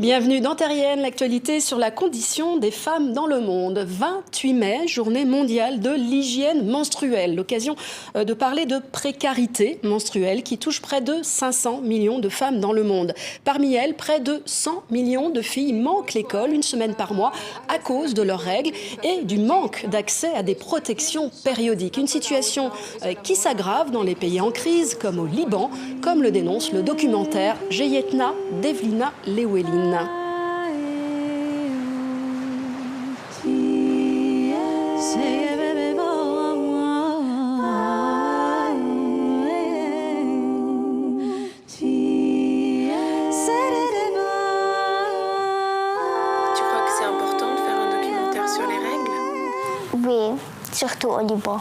Bienvenue dans Terrienne, l'actualité sur la condition des femmes dans le monde. 28 mai, journée mondiale de l'hygiène menstruelle. L'occasion de parler de précarité menstruelle qui touche près de 500 millions de femmes dans le monde. Parmi elles, près de 100 millions de filles manquent l'école une semaine par mois à cause de leurs règles et du manque d'accès à des protections périodiques. Une situation qui s'aggrave dans les pays en crise comme au Liban, comme le dénonce le documentaire Jeyetna Devlina Lewelyn. Oui, surtout au Liban.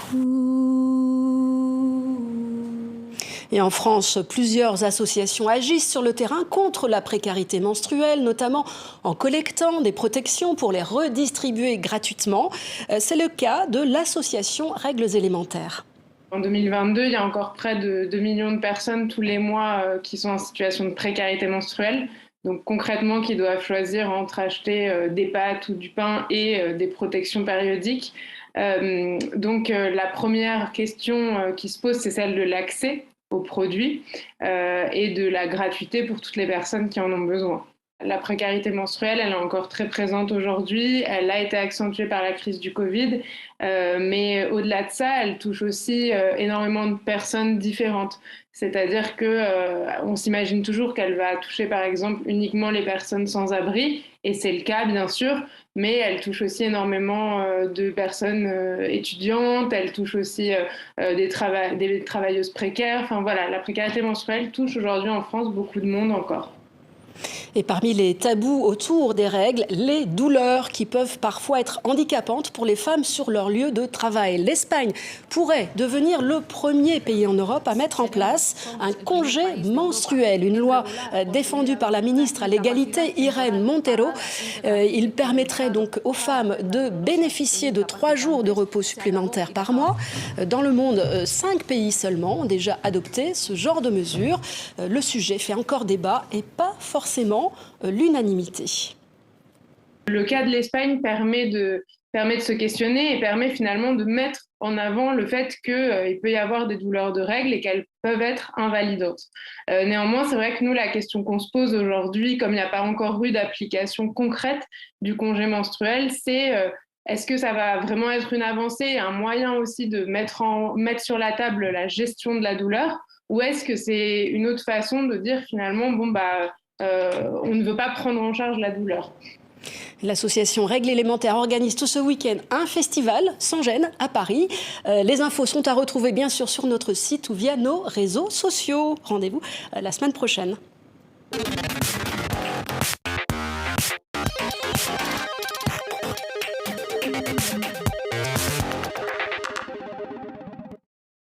Et en France, plusieurs associations agissent sur le terrain contre la précarité menstruelle, notamment en collectant des protections pour les redistribuer gratuitement. C'est le cas de l'association Règles élémentaires. En 2022, il y a encore près de 2 millions de personnes tous les mois qui sont en situation de précarité menstruelle. Donc concrètement, qui doivent choisir entre acheter des pâtes ou du pain et des protections périodiques. La première question qui se pose, c'est celle de l'accès aux produits et de la gratuité pour toutes les personnes qui en ont besoin. La précarité menstruelle, elle est encore très présente aujourd'hui. Elle a été accentuée par la crise du Covid, mais au-delà de ça, elle touche aussi énormément de personnes différentes. C'est-à-dire qu'on s'imagine toujours qu'elle va toucher par exemple uniquement les personnes sans abri, et c'est le cas bien sûr, mais elle touche aussi énormément de personnes étudiantes, elle touche aussi des travailleuses précaires. Enfin voilà, la précarité menstruelle touche aujourd'hui en France beaucoup de monde encore. Et parmi les tabous autour des règles, les douleurs qui peuvent parfois être handicapantes pour les femmes sur leur lieu de travail. L'Espagne pourrait devenir le premier pays en Europe à mettre en place un congé menstruel. Une loi défendue par la ministre à l'égalité Irene Montero. Il permettrait donc aux femmes de bénéficier de 3 jours de repos supplémentaires par mois. Dans le monde, 5 pays seulement ont déjà adopté ce genre de mesures. Le sujet fait encore débat et pas forcément l'unanimité. Le cas de l'Espagne permet de se questionner et permet finalement de mettre en avant le fait qu'il peut y avoir des douleurs de règles et qu'elles peuvent être invalidantes. Néanmoins, c'est vrai que nous, la question qu'on se pose aujourd'hui, comme il n'y a pas encore eu d'application concrète du congé menstruel, c'est est-ce que ça va vraiment être une avancée, un moyen aussi de mettre sur la table la gestion de la douleur, ou est-ce que c'est une autre façon de dire finalement, on ne veut pas prendre en charge la douleur. L'association Règles élémentaires organise tout ce week-end un festival sans gêne à Paris. Les infos sont à retrouver bien sûr sur notre site ou via nos réseaux sociaux. Rendez-vous la semaine prochaine.